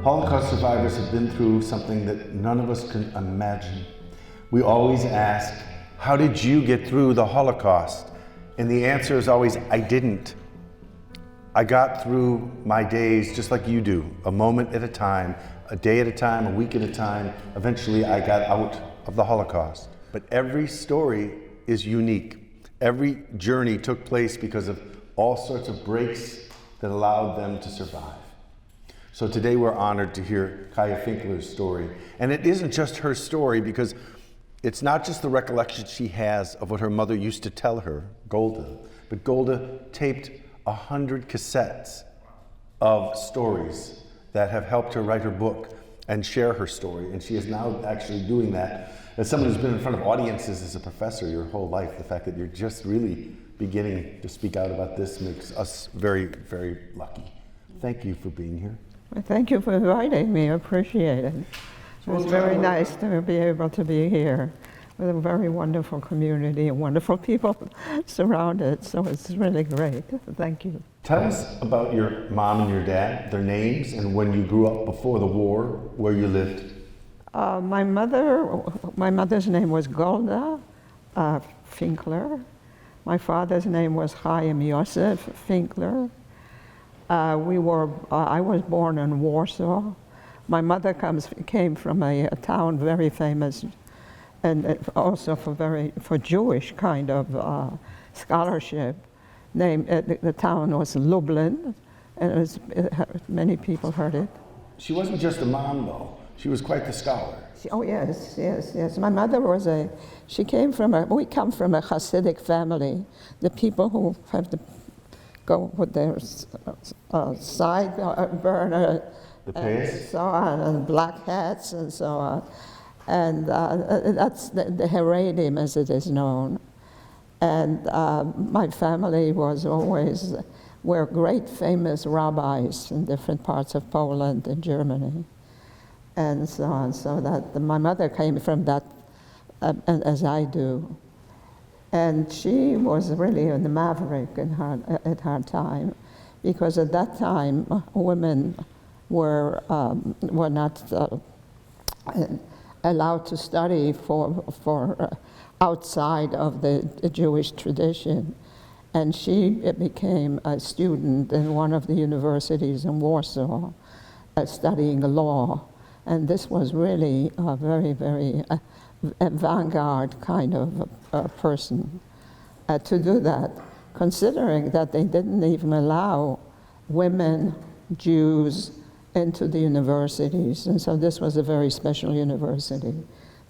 Holocaust survivors have been through something that none of us can imagine. We always ask, how did you get through the Holocaust? And the answer is always, I didn't. I got through my days just like you do, a moment at a time, a day at a time, a week at a time. Eventually I got out of the Holocaust. But every story is unique. Every journey took place because of all sorts of breaks that allowed them to survive. So today we're honored to hear Kaja Finkler's story. And it isn't just her story, because it's not just the recollection she has of what her mother used to tell her, Golda, but Golda taped 100 cassettes of stories that have helped her write her book and share her story. And she is now actually doing that. As someone who's been in front of audiences as a professor your whole life, the fact that you're just really beginning to speak out about this makes us very, very lucky. Thank you for being here. Well, thank you for inviting me. I appreciate it. It was very nice to be able to be here with a very wonderful community and wonderful people surrounded. So it's really great. Thank you. Tell us about your mom and your dad, their names, and when you grew up before the war, where you lived. My mother's name was Golda Finkler. My father's name was Chaim Yosef Finkler. I was born in Warsaw. My mother came from a town very famous, and also for Jewish kind of scholarship. The town was Lublin, and many people heard it. She wasn't just a mom, though. She was quite the scholar. Oh yes. My mother we come from a Hasidic family. The people who have to go with their side burner, and so on, and black hats and so on. And that's the Haredim, as it is known. And my family were great famous rabbis in different parts of Poland and Germany, and so on. So that my mother came from that, as I do. And she was really a maverick at her time, because at that time women were not allowed to study for outside of the Jewish tradition. And she became a student in one of the universities in Warsaw, studying law. And this was really a very, very vanguard kind of person to do that, considering that they didn't even allow women, Jews, into the universities. And so this was a very special university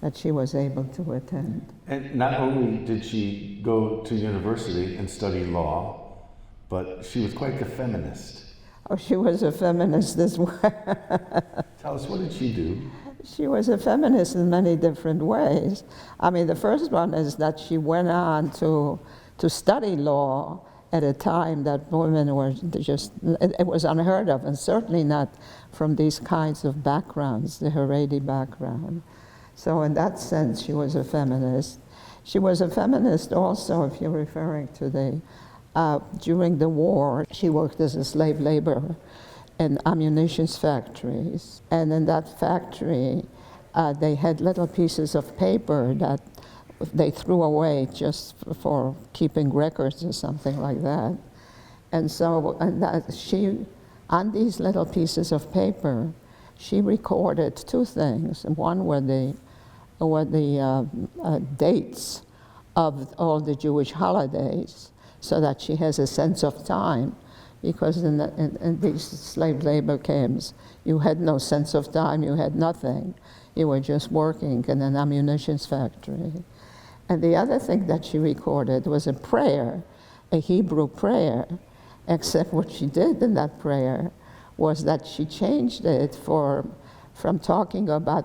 that she was able to attend. And not only did she go to university and study law, but she was quite the feminist. Oh, she was a feminist as well. Tell us, what did she do? She was a feminist in many different ways. I mean, the first one is that she went on to study law at a time that women were it was unheard of, and certainly not from these kinds of backgrounds, the Haredi background. So in that sense, she was a feminist. She was a feminist also, if you're referring to during the war, she worked as a slave laborer in ammunition factories. And in that factory, they had little pieces of paper that they threw away just for keeping records or something like that. And so on these little pieces of paper, she recorded two things. One were the dates of all the Jewish holidays, so that she has a sense of time. Because in these slave labor camps, you had no sense of time, you had nothing. You were just working in an ammunition factory. And the other thing that she recorded was a prayer, a Hebrew prayer, except what she did in that prayer was that she changed it from talking about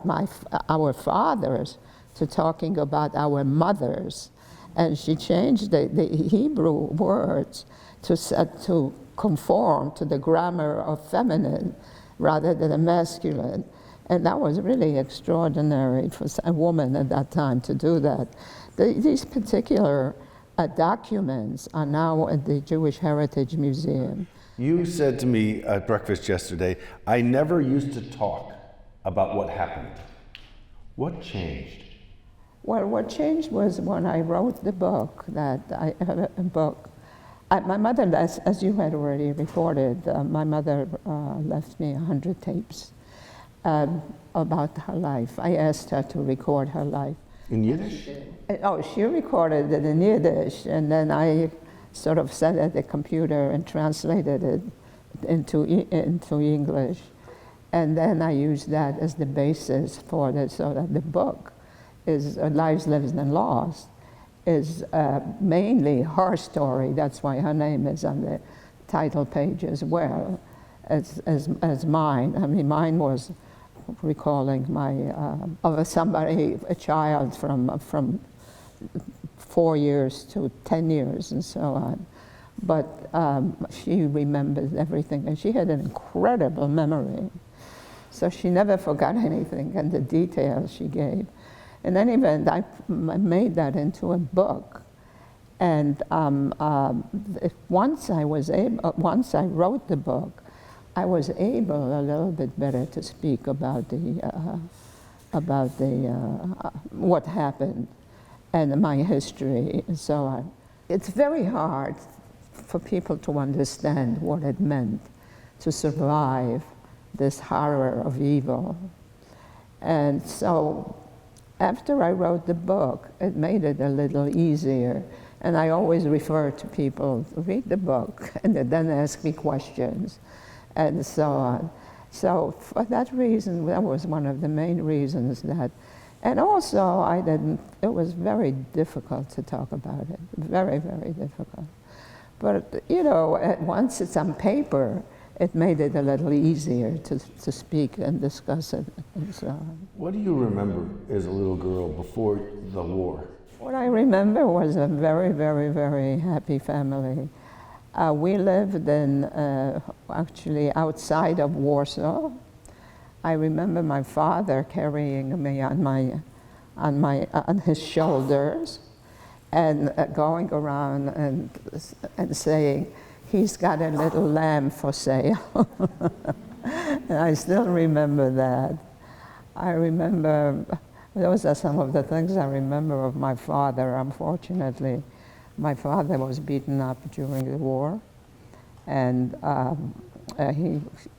our fathers to talking about our mothers. And she changed the Hebrew words to conform to the grammar of feminine rather than a masculine. And that was really extraordinary for a woman at that time to do that. These particular documents are now at the Jewish Heritage Museum. You said to me at breakfast yesterday, I never used to talk about what happened. What changed? Well, what changed was when I wrote the book, my mother, as you had already reported, my mother left me 100 tapes about her life. I asked her to record her life. In Yiddish? Oh, she recorded it in Yiddish, and then I sort of sat at the computer and translated it into English. And then I used that as the basis for it, so that the book is Lives Lived and Lost, is mainly her story. That's why her name is on the title page as well as mine. I mean, mine was recalling a child from 4 years to 10 years and so on. But she remembers everything, and she had an incredible memory. So she never forgot anything, and the details she gave. In any event, I made that into a book. And once I wrote the book, I was able a little bit better to speak about what happened and my history and so on. It's very hard for people to understand what it meant to survive this horror of evil. And so after I wrote the book, it made it a little easier. And I always refer to people to read the book and then ask me questions and so on. So for that reason, that was one of the main reasons that, and also it was very difficult to talk about it, very, very difficult. But once it's on paper, it made it a little easier to speak and discuss it and so on. What do you remember as a little girl before the war? What I remember was a very, very, very happy family. We lived actually outside of Warsaw. I remember my father carrying me on his shoulders and going around and saying, "He's got a little lamb for sale." And I still remember that. I remember, those are some of the things I remember of my father. Unfortunately, my father was beaten up during the war, and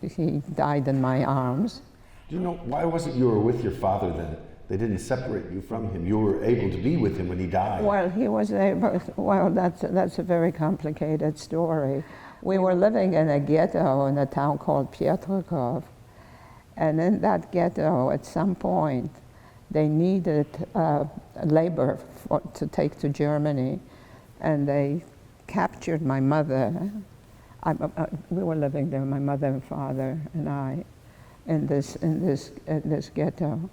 he died in my arms. Do you know, why wasn't you were with your father then? They didn't separate you from him. You were able to be with him when he died. Well, he was able, well, that's a very complicated story. We were living in a ghetto in a town called Piotrków, and in that ghetto, at some point, they needed labor to take to Germany, and they captured my mother. We were living there, my mother and father and I, in this ghetto.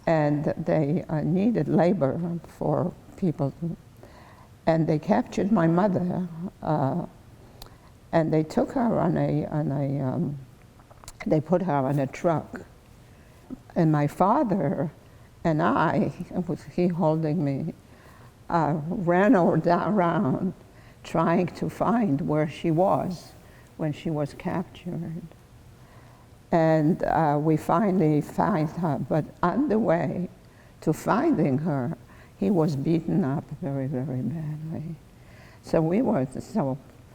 And they needed labor for people, and they captured my mother, and they took her they put her on a truck, and my father and I, with he holding me, ran around trying to find where she was when she was captured. And we finally found her, but on the way to finding her, he was beaten up very, very badly. So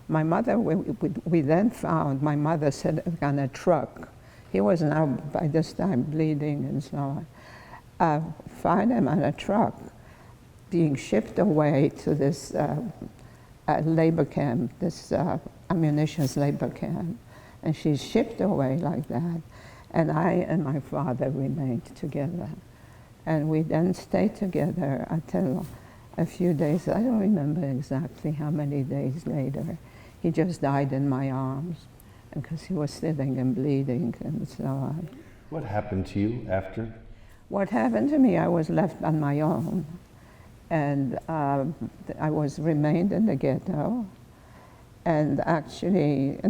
my mother, we then found my mother sitting on a truck. He was now by this time bleeding and so on. Found him on a truck, being shipped away to this labor camp, this ammunitions labor camp. And she's shipped away like that. And I and my father remained together. And we then stayed together until a few days, I don't remember exactly how many days later, he just died in my arms because he was sitting and bleeding and so on. What happened to you after? What happened to me, I was left on my own. And I remained in the ghetto. And actually,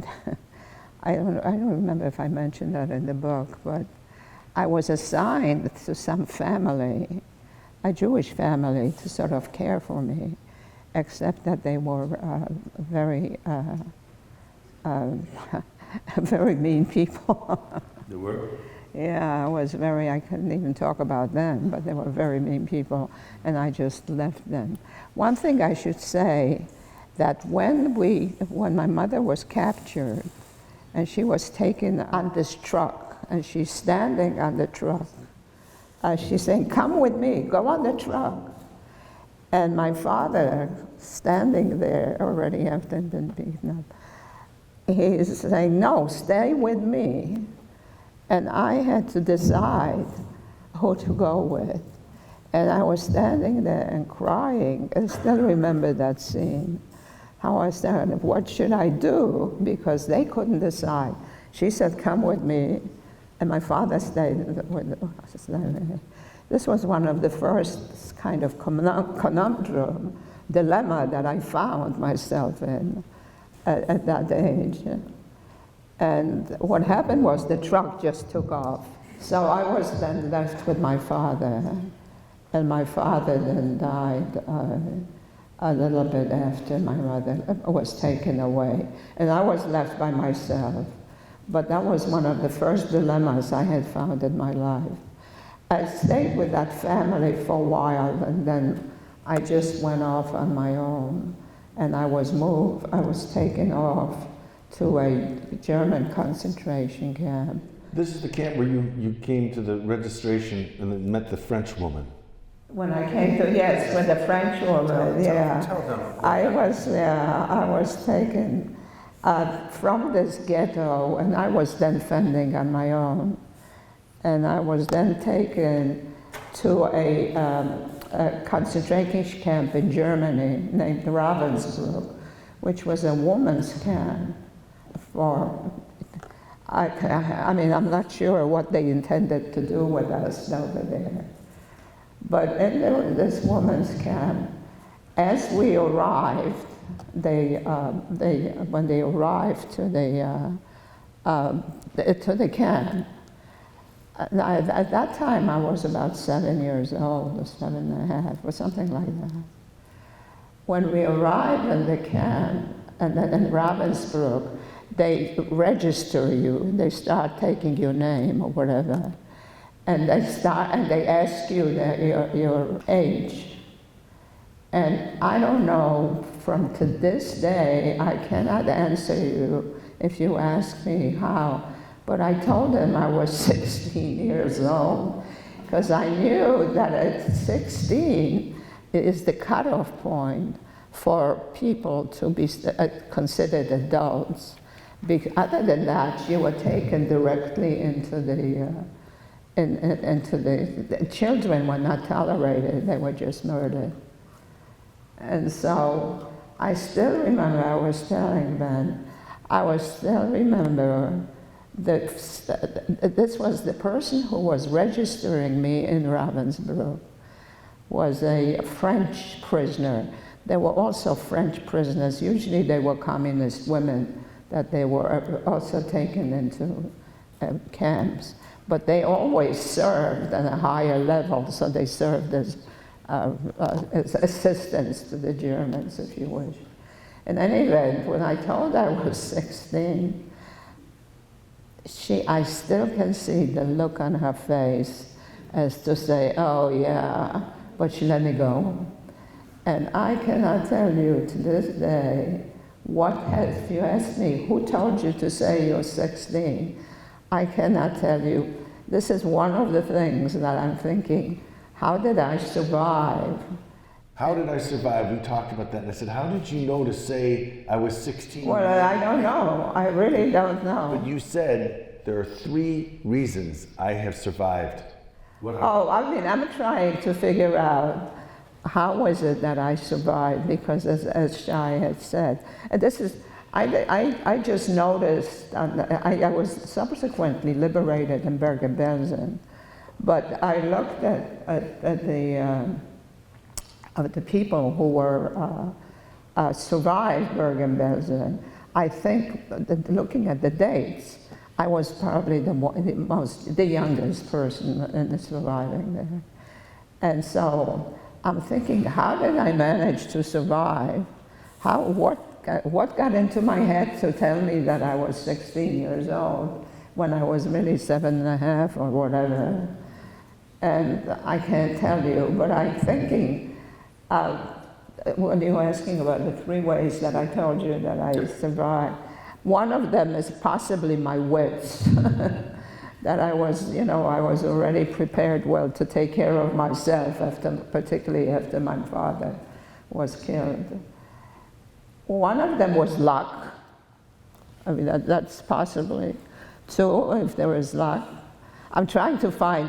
I don't remember if I mentioned that in the book, but I was assigned to some family, a Jewish family, to sort of care for me, except that they were very very mean people. There were? Yeah, I couldn't even talk about them, but they were very mean people, and I just left them. One thing I should say, that when my mother was captured, and she was taken on this truck, and she's standing on the truck, she's saying, "Come with me, go on the truck." And my father, standing there already after been beaten up, he's saying, "No, stay with me." And I had to decide who to go with. And I was standing there and crying. I still remember that scene. How I started, what should I do? Because they couldn't decide. She said, "Come with me." And my father stayed with us. This was one of the first kind of conundrum, dilemma that I found myself in at that age. And what happened was the truck just took off. So I was then left with my father, and my father then died a little bit after my mother was taken away. And I was left by myself. But that was one of the first dilemmas I had found in my life. I stayed with that family for a while, and then I just went off on my own. And I was taken off to a German concentration camp. This is the camp where you came to the registration and then met the French woman. When I came to, yes, with the French woman, Tell them. I was taken from this ghetto, and I was then fending on my own. And I was then taken to a concentration camp in Germany named Ravensbrück, which was a woman's camp. I'm not sure what they intended to do with us over there. But in this woman's camp, as we arrived, when they arrived to the camp, at that time I was about 7 years old, or 7.5, or something like that. When we arrived in the camp, and then in Ravensbrück, they register you. They start taking your name or whatever, and they ask you your age. And I don't know, to this day, I cannot answer you if you ask me how. But I told them I was 16 years old, because I knew that at 16 is the cutoff point for people to be considered adults. Other than that, you were taken directly into the children were not tolerated, they were just murdered. And so I still remember, I was telling Ben, that this was the person who was registering me in Ravensbrück was a French prisoner. There were also French prisoners. Usually they were communist women that they were also taken into camps. But they always served at a higher level, so they served as assistants to the Germans, if you wish. In any event, when I told her I was 16, I still can see the look on her face as to say, "Oh yeah," but she let me go. And I cannot tell you to this day, if you ask me, who told you to say you're 16? I cannot tell you. This is one of the things that I'm thinking, how did I survive? How did I survive? We talked about that, and I said, how did you know to say I was 16? Well, I don't know. I really don't know. But you said there are 3 reasons I have survived. What are I'm trying to figure out how was it that I survived, because as Shai had said, and this is, I just noticed, I was subsequently liberated in Bergen-Belsen, but I looked at the people who were survived Bergen-Belsen. I think, looking at the dates, I was probably the youngest person in the surviving there. And so I'm thinking, how did I manage to survive? what got into my head to tell me that I was 16 years old when I was really 7.5 or whatever. And I can't tell you, but I'm thinking, when you were asking about the 3 ways that I told you that I survived, one of them is possibly my wits. That I was, I was already prepared well to take care of myself, particularly after my father was killed. One of them was luck. I mean, that's possibly 2, if there is luck. I'm trying to find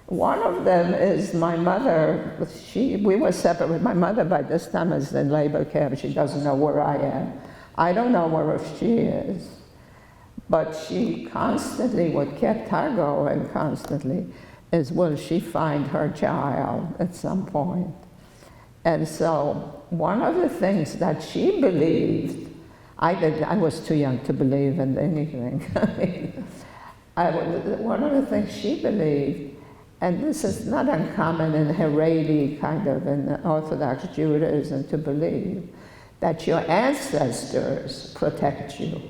one of them is my mother. We were separate. My mother by this time is in labor camp. She doesn't know where I am. I don't know where she is. But she constantly, what kept her going constantly is, will she find her child at some point? And so one of the things that she believed, I was too young to believe in anything. One of the things she believed, and this is not uncommon in Haredi, kind of in Orthodox Judaism, to believe that your ancestors protect you.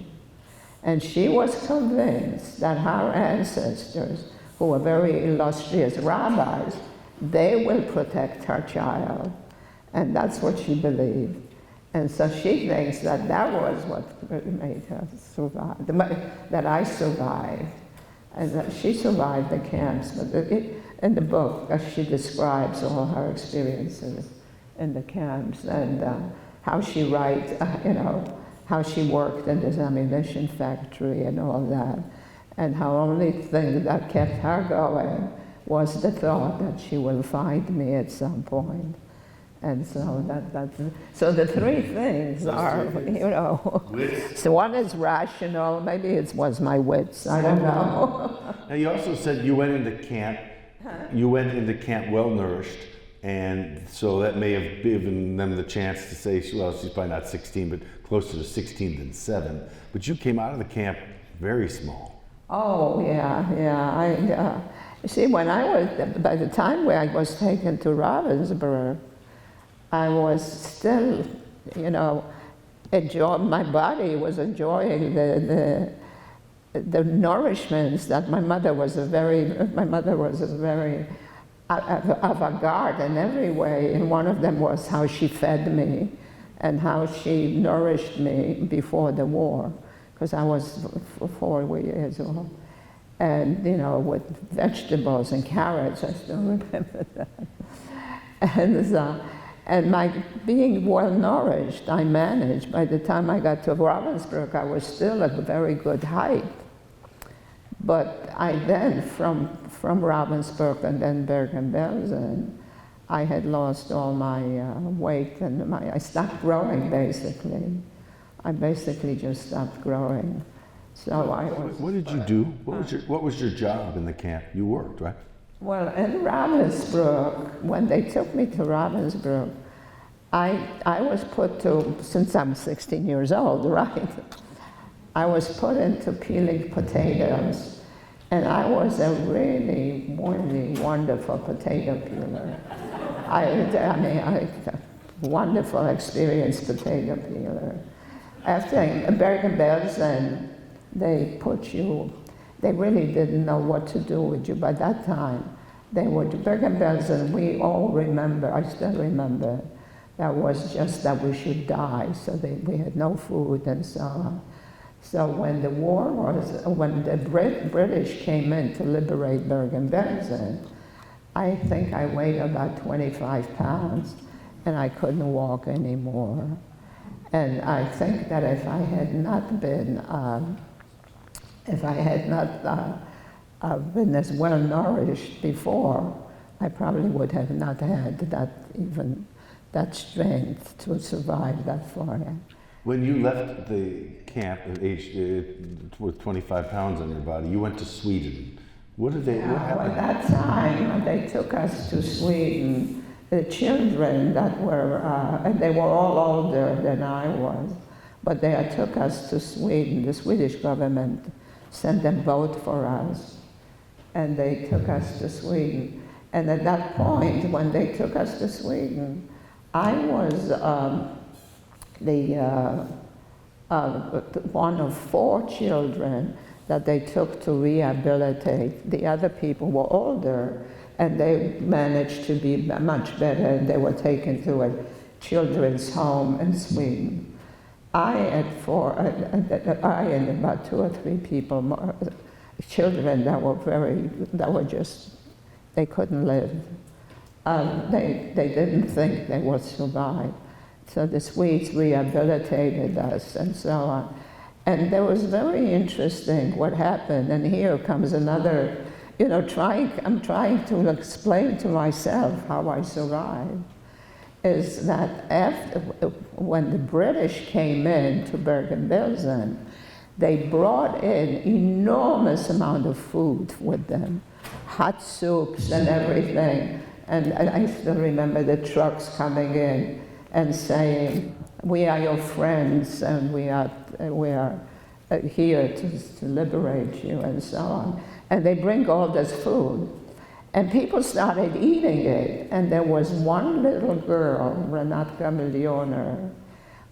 And she was convinced that her ancestors, who were very illustrious rabbis, they will protect her child. And that's what she believed. And so she thinks that that was what made her survive, that I survived. And that she survived the camps. But in the book, she describes all her experiences in the camps and how she writes, how she worked in this ammunition factory and all that. And how only thing that kept her going was the thought that she will find me at some point. And so so the 3 things are, Wits. so one is rational, maybe it was my wits, I don't know. Now you also said you went into camp, Wellnourished, and so that may have given them the chance to say, well, she's probably not 16, but closer to 16 than 7. But you came out of the camp very small. Oh, yeah. You see, by the time where I was taken to Ravensbrück, I was still, my body was enjoying the nourishments that my mother was very avant-garde in every way. And one of them was how she fed me and how she nourished me before the war, because I was 4 years old. And, with vegetables and carrots, I still remember that. And my being well nourished, I managed. By the time I got to Ravensbrück, I was still at a very good height. But I then, from Ravensbrück and then Bergen-Belsen, I had lost all my weight and I stopped growing, basically. I basically just stopped growing. So I was... What did you do? What was your job in the camp? You worked, right? Well, in Ravensbrück, when they took me to Ravensbrück, I was put to, since I'm 16 years old, right? I was put into peeling potatoes, and I was a really, really wonderful potato peeler. Wonderful experienced potato peeler. After Bergen-Belsen, they really didn't know what to do with you. By that time, they were to Bergen-Belsen, we all remember, I still remember, that was just that we should die, so we had no food and so on. So when the war was, when the British came in to liberate Bergen-Belsen, I think I weighed about 25 pounds and I couldn't walk anymore. And I think that if I had not been been as well nourished before, I probably would have not had that strength to survive that far. When you left the camp at with 25 pounds on your body, you went to Sweden. What happened? At that time, they took us to Sweden. The children that were, and they were all older than I was, but they took us to Sweden. The Swedish government sent a boat for us, and they took us to Sweden. And at that point, when they took us to Sweden, I was one of 4 children that they took to rehabilitate. The other people were older, and they managed to be much better, and they were taken to a children's home in Sweden. I and about 2 or 3 people more, children that were just, they couldn't live. They didn't think they would survive. So the Swedes rehabilitated us and so on. And it was very interesting what happened. And here comes another, I'm trying to explain to myself how I survived. Is that when the British came in to Bergen-Belsen, they brought in enormous amount of food with them, hot soups and everything. And I still remember the trucks coming in and saying, "We are your friends, and we are here to liberate you," and so on. And they bring all this food. And people started eating it, and there was one little girl, Renata Millioner,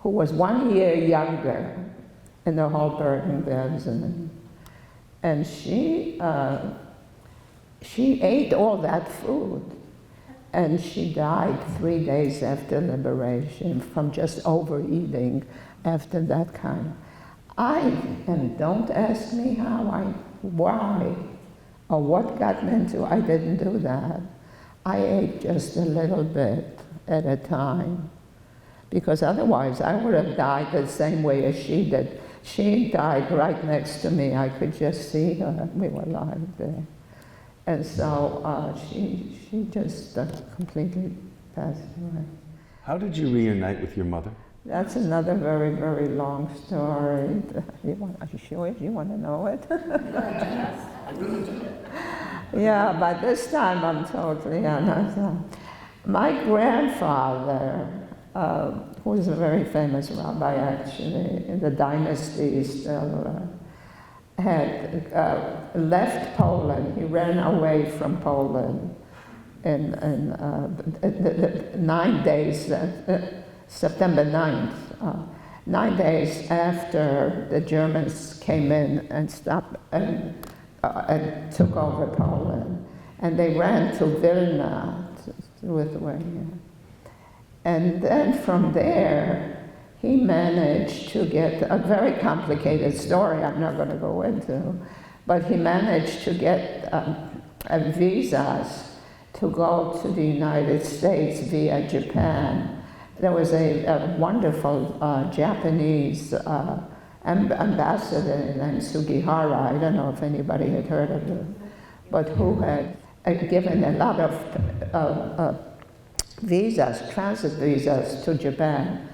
who was 1 year younger in the whole Bergen-Belsen. And she ate all that food, and she died 3 days after liberation from just overeating after that kind. And don't ask me why, or what got me into, I didn't do that. I ate just a little bit at a time, because otherwise I would have died the same way as she did. She died right next to me. I could just see her. We were lying there. And so she just completely passed away. How did you reunite with your mother? That's another very, very long story. Are you sure you want to know it? Yeah, by this time I'm totally honest. My grandfather, who was a very famous rabbi actually, in the dynasty still, had left Poland. He ran away from Poland in 9 days, September 9th, 9 days after the Germans came in and stopped and took over Poland. And they ran to Vilna, to Lithuania. And then from there, he managed to get a very complicated story I'm not going to go into, but he managed to get visas to go to the United States via Japan. There was a wonderful Japanese ambassador named Sugihara. I don't know if anybody had heard of him, but who had given a lot of visas, transit visas to Japan,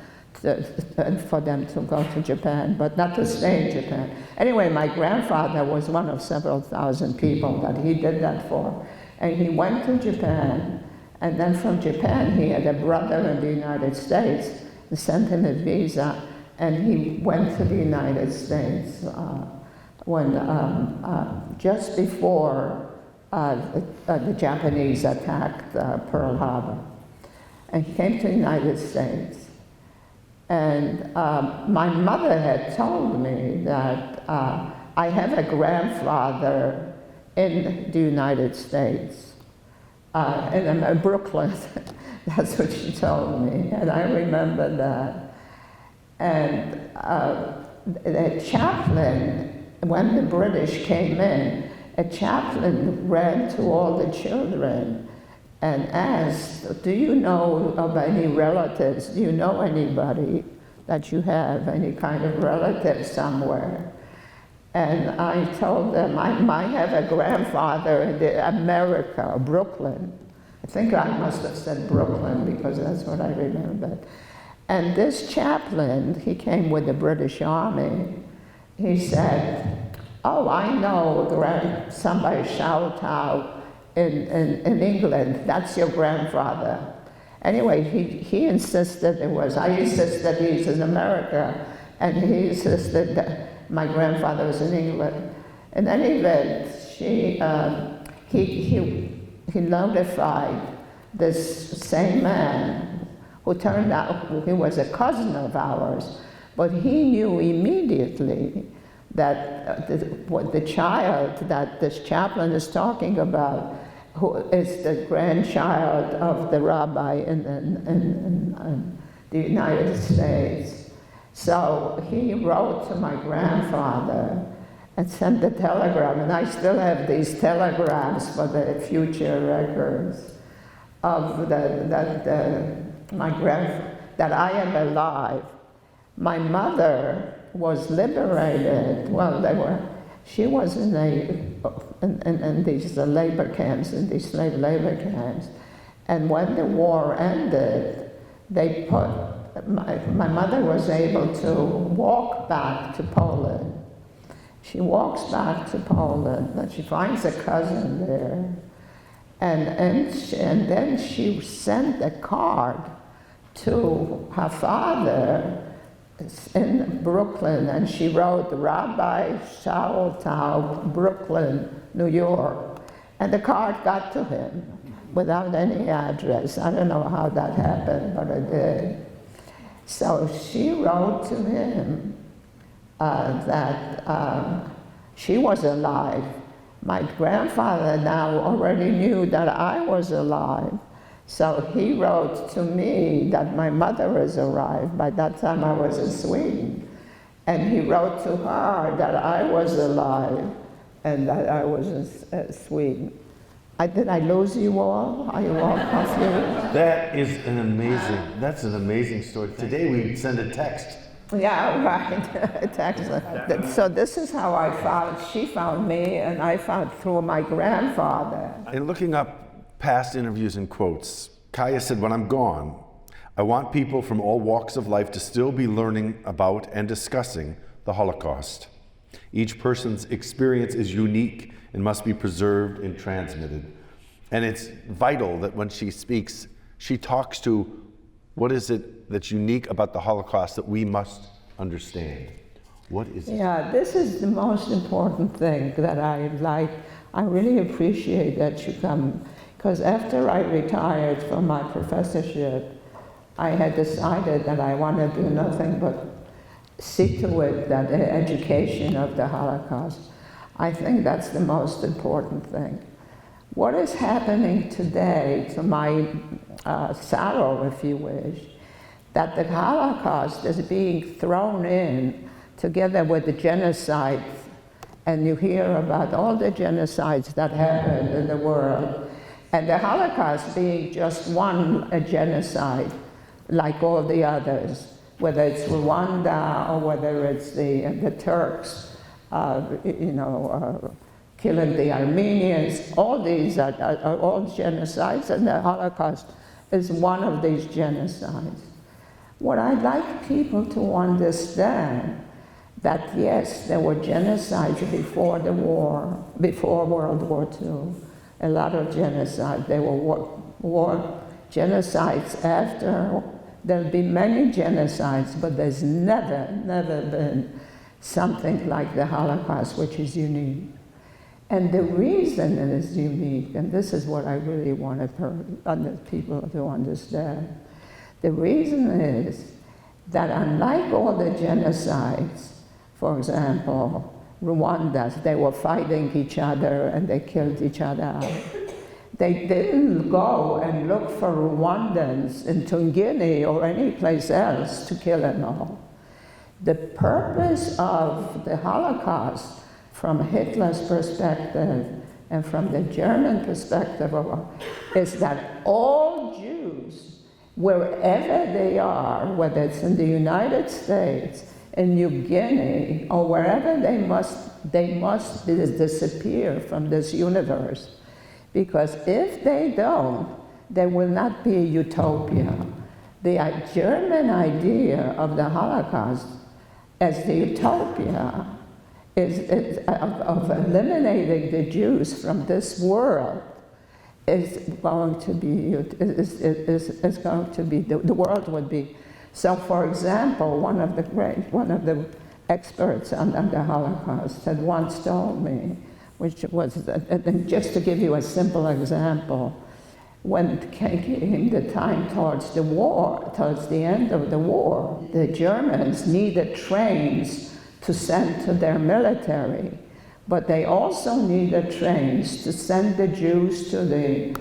for them to go to Japan, but not to stay in Japan. Anyway, my grandfather was one of several thousand people that he did that for. And he went to Japan, and then from Japan he had a brother in the United States and sent him a visa, and he went to the United States just before the Japanese attacked Pearl Harbor. And he came to the United States. And my mother had told me that I have a grandfather in the United States, in Brooklyn. That's what she told me, and I remember that. And the chaplain, when the British came in, a chaplain ran to all the children and asked, "Do you know of any relatives? Do you know anybody that you have, any kind of relative somewhere?" And I told them, I have a grandfather in America, Brooklyn. I think I must have said Brooklyn because that's what I remembered. And this chaplain, he came with the British Army. He said, "Oh, I know somebody shout out in England, that's your grandfather." Anyway, he insisted it was. I insisted he's in America, and he insisted that my grandfather was in England. In any event, he notified this same man who turned out he was a cousin of ours, but he knew immediately that the child that this chaplain is talking about, who is the grandchild of the rabbi in the United States. So he wrote to my grandfather and sent a telegram, and I still have these telegrams for the future records of that I am alive. My mother was liberated. Well, she was in these labor camps, in these slave labor camps. And when the war ended, they put, my mother was able to walk back to Poland. She walks back to Poland, and she finds a cousin there. And then she sent a card to her father in Brooklyn, and she wrote Rabbi Shaul Taub, Brooklyn, New York. And the card got to him without any address. I don't know how that happened, but it did. So she wrote to him that she was alive. My grandfather now already knew that I was alive. So he wrote to me that my mother has arrived. By that time I was in Sweden. And he wrote to her that I was alive and that I was in Sweden. Did I lose you all? Are you all confused? That's an amazing story. Today we send a text. Yeah, right. Text. So this is how she found me, and I found through my grandfather. In looking up past interviews and quotes, Kaja said, when I'm gone, I want people from all walks of life to still be learning about and discussing the Holocaust. Each person's experience is unique and must be preserved and transmitted. And it's vital that when she speaks, she talks to what is it that's unique about the Holocaust that we must understand. What is it? Yeah, this is the most important thing that I like. I really appreciate that you come. Because after I retired from my professorship, I had decided that I want to do nothing but see to it that the education of the Holocaust. I think that's the most important thing. What is happening today, to my sorrow, if you wish, that the Holocaust is being thrown in together with the genocide, and you hear about all the genocides that happened in the world. And the Holocaust being just one genocide, like all the others, whether it's Rwanda or whether it's the Turks, killing the Armenians. All these are all genocides, and the Holocaust is one of these genocides. What I'd like people to understand, that yes, there were genocides before the war, before World War II. A lot of genocide. There were war genocides after. There'll be many genocides, but there's never been something like the Holocaust, which is unique. And the reason it is unique, and this is what I really want people to understand, the reason is that unlike all the genocides, for example, Rwandans, they were fighting each other and they killed each other out. They didn't go and look for Rwandans in Guinea or any place else to kill them all. The purpose of the Holocaust, from Hitler's perspective and from the German perspective, is that all Jews, wherever they are, whether it's in the United States, in New Guinea, or wherever they must disappear from this universe. Because if they don't, there will not be a utopia. The German idea of the Holocaust as the utopia of eliminating the Jews from this world is going to be, the world would be. So, for example, one of the experts on the Holocaust had once told me, which was, just to give you a simple example, when it came the time towards the war, towards the end of the war, the Germans needed trains to send to their military, but they also needed trains to send the Jews to the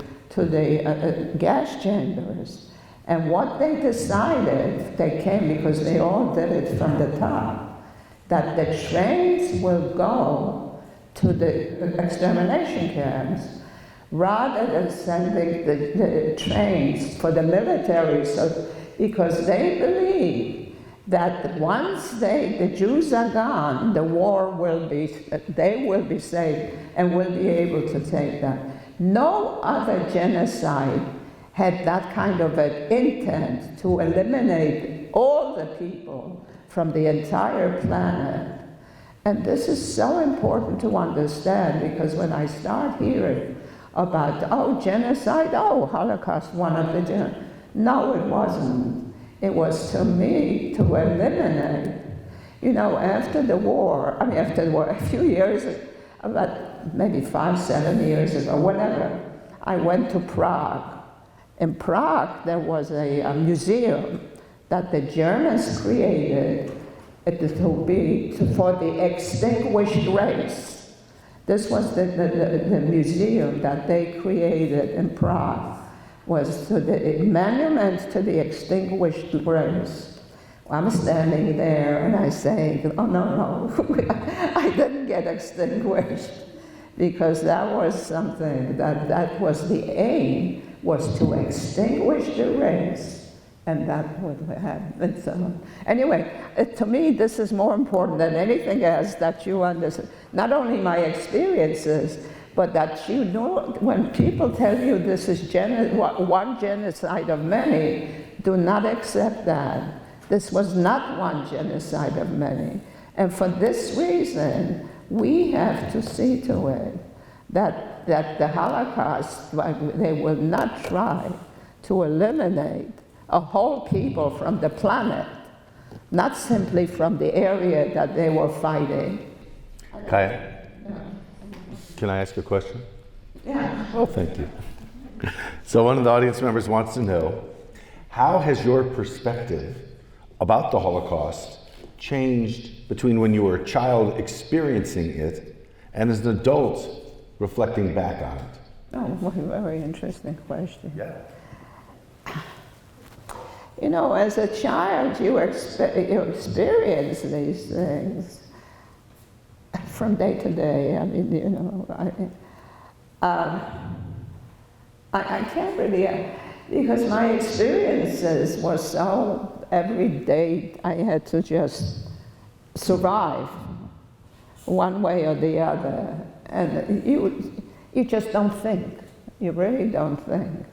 gas chambers. And what they decided, they came because they all did it from the top, that the trains will go to the extermination camps rather than sending the trains for the military, because they believe that once the Jews are gone, the war they will be safe and will be able to take that. No other genocide had that kind of an intent to eliminate all the people from the entire planet. And this is so important to understand, because when I start hearing about, genocide, Holocaust, one of the genocides. No, it wasn't. It was, to me, to eliminate. After the war, a few years, about maybe 5-7 years ago, whatever, I went to Prague. In Prague, there was a museum that the Germans created for the extinguished race. This was the museum that they created in Prague, was to the monument to the extinguished race. I'm standing there and I say, oh no, I didn't get extinguished, because that was something, that was the aim, was to extinguish the race. And that would happen. So, anyway, to me, this is more important than anything else, that you understand, not only my experiences, but that you know, when people tell you this is one genocide of many, do not accept that. This was not one genocide of many. And for this reason, we have to see to it that the Holocaust, they will not try to eliminate a whole people from the planet, not simply from the area that they were fighting. Kaja, can I ask a question? Yeah. Oh, thank you. So one of the audience members wants to know, how has your perspective about the Holocaust changed between when you were a child experiencing it and as an adult reflecting back on it? Oh, very interesting question. Yeah. As a child, you experience these things from day to day. I can't really, because my experiences were so every day, I had to just survive one way or the other. And you just don't think. You really don't think.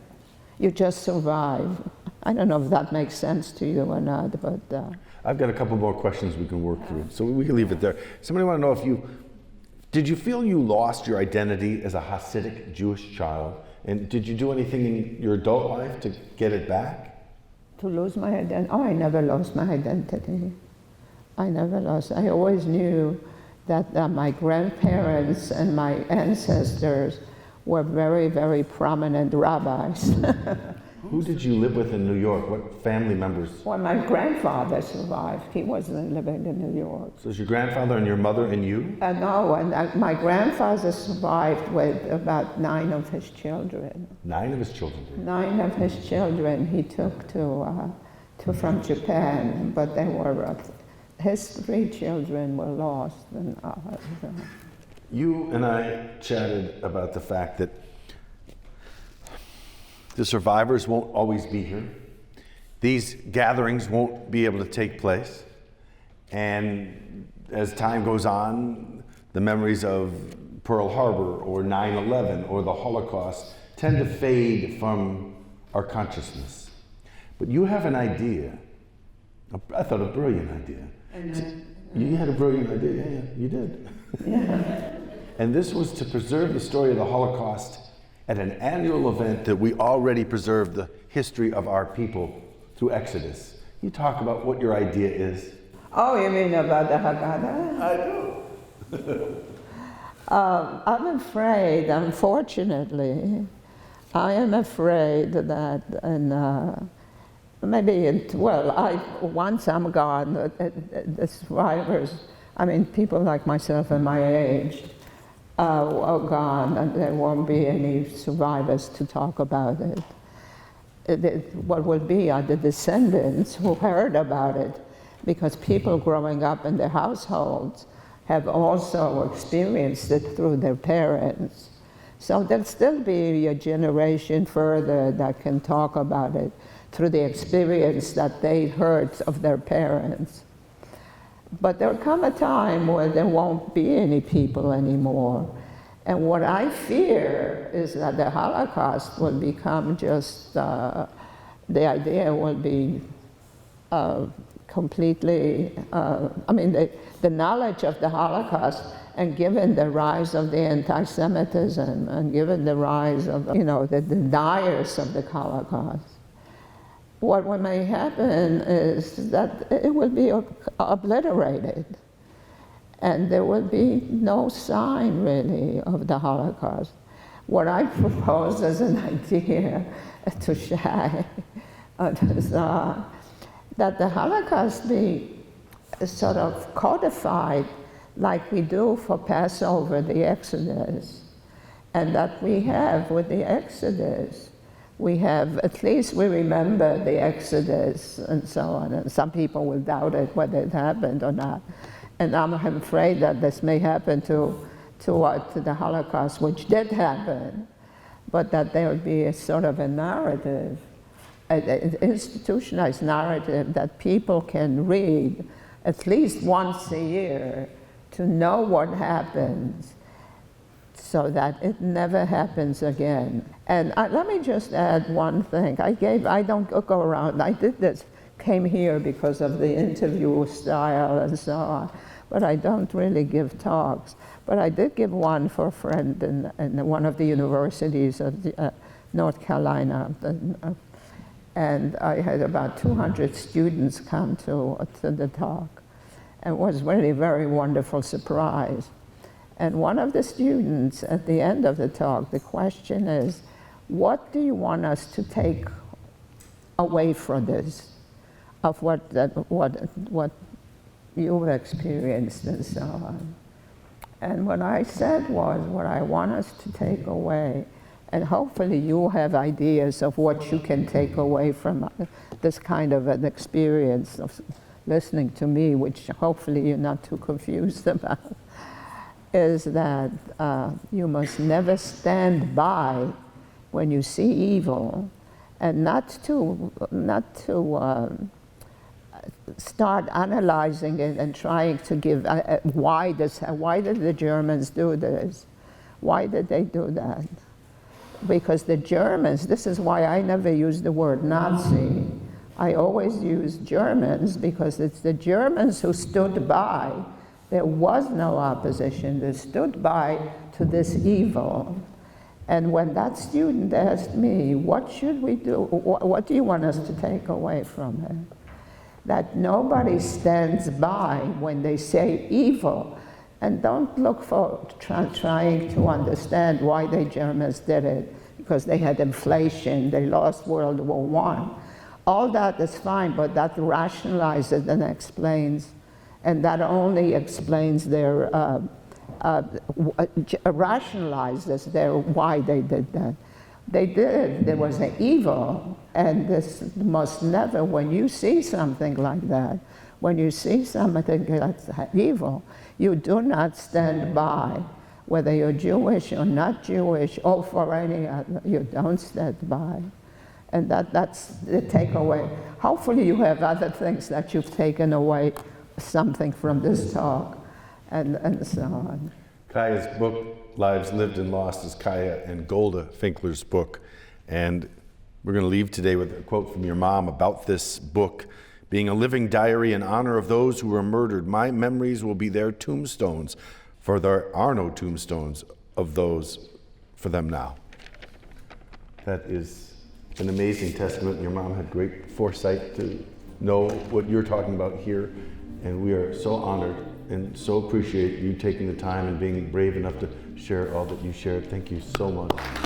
You just survive. I don't know if that makes sense to you or not, but... I've got a couple more questions we can work through, so we can leave it there. Somebody want to know did you feel you lost your identity as a Hasidic Jewish child? And did you do anything in your adult life to get it back? To lose my identity? Oh, I never lost my identity. I never lost. I always knew that my grandparents and my ancestors were very, very prominent rabbis. Who did you live with in New York? What family members? Well, my grandfather survived. He wasn't living in New York. So it's your grandfather and your mother and you? No, and my grandfather survived with about 9 of his children. 9 of his children? 9 of his children he took from Japan, but they were, his 3 children were lost. You and I chatted about the fact that the survivors won't always be here. These gatherings won't be able to take place. And as time goes on, the memories of Pearl Harbor or 9/11 or the Holocaust tend to fade from our consciousness. But you have an idea, I thought a brilliant idea. You had a brilliant idea, yeah, you did. Yeah. And this was to preserve the story of the Holocaust at an annual event that we already preserved the history of our people through Exodus. Can you talk about what your idea is? Oh, you mean about the Haggadah? I do. I'm afraid, unfortunately, I am afraid that, and once I'm gone, the survivors, I mean, people like myself and my age, are gone, and there won't be any survivors to talk about it. What will be are the descendants who heard about it, because people growing up in their households have also experienced it through their parents. So there'll still be a generation further that can talk about it through the experience that they heard of their parents. But there'll come a time where there won't be any people anymore. And what I fear is that the Holocaust will become just, the idea will be completely, the knowledge of the Holocaust, and given the rise of the anti-Semitism, and given the rise of, the deniers of the Holocaust, what may happen is that it will be obliterated. And there will be no sign, really, of the Holocaust. What I propose as an idea to Shai is that the Holocaust be sort of codified like we do for Passover, the Exodus, and that we have with the Exodus. We have, at least we remember the Exodus and so on, and some people will doubt it, whether it happened or not. And I'm afraid that this may happen to the Holocaust, which did happen, but that there will be a sort of a narrative, an institutionalized narrative that people can read at least once a year to know what happens, so that it never happens again. And let me just add one thing. I don't go around, I did this, came here because of the interview style and so on, but I don't really give talks. But I did give one for a friend in one of the universities of North Carolina. And I had about 200 students come to the talk. And it was really a very wonderful surprise. And one of the students, at the end of the talk, the question is, what do you want us to take away from this, of what you've experienced and so on? And what I said was, what I want us to take away, and hopefully you have ideas of what you can take away from this kind of an experience of listening to me, which hopefully you're not too confused about, is that you must never stand by when you see evil, and not to start analyzing it and trying to give why did the Germans do this? Why did they do that? Because the Germans, this is why I never use the word Nazi. I always use Germans, because it's the Germans who stood by. There was no opposition. They stood by to this evil. And when that student asked me, what should we do? What do you want us to take away from it? That nobody stands by when they say evil, and don't look for trying to understand why the Germans did it, because they had inflation, they lost World War I. All that is fine, but that rationalizes and explains, and that only explains their, rationalizes their why they did that. They did, there was an evil, and this must never, when you see something like that, when you see something that's evil, you do not stand by, whether you're Jewish or not Jewish, or for any other, you don't stand by. And that's the takeaway. Hopefully you have other things that you've taken away, something from this talk, and so on. Kaja's book, Lives Lived and Lost, is Kaja and Golda Finkler's book. And we're going to leave today with a quote from your mom about this book. Being a living diary in honor of those who were murdered, my memories will be their tombstones, for there are no tombstones of those for them now. That is an amazing testament. Your mom had great foresight to know what you're talking about here, and we are so honored and so appreciate you taking the time and being brave enough to share all that you shared. Thank you so much.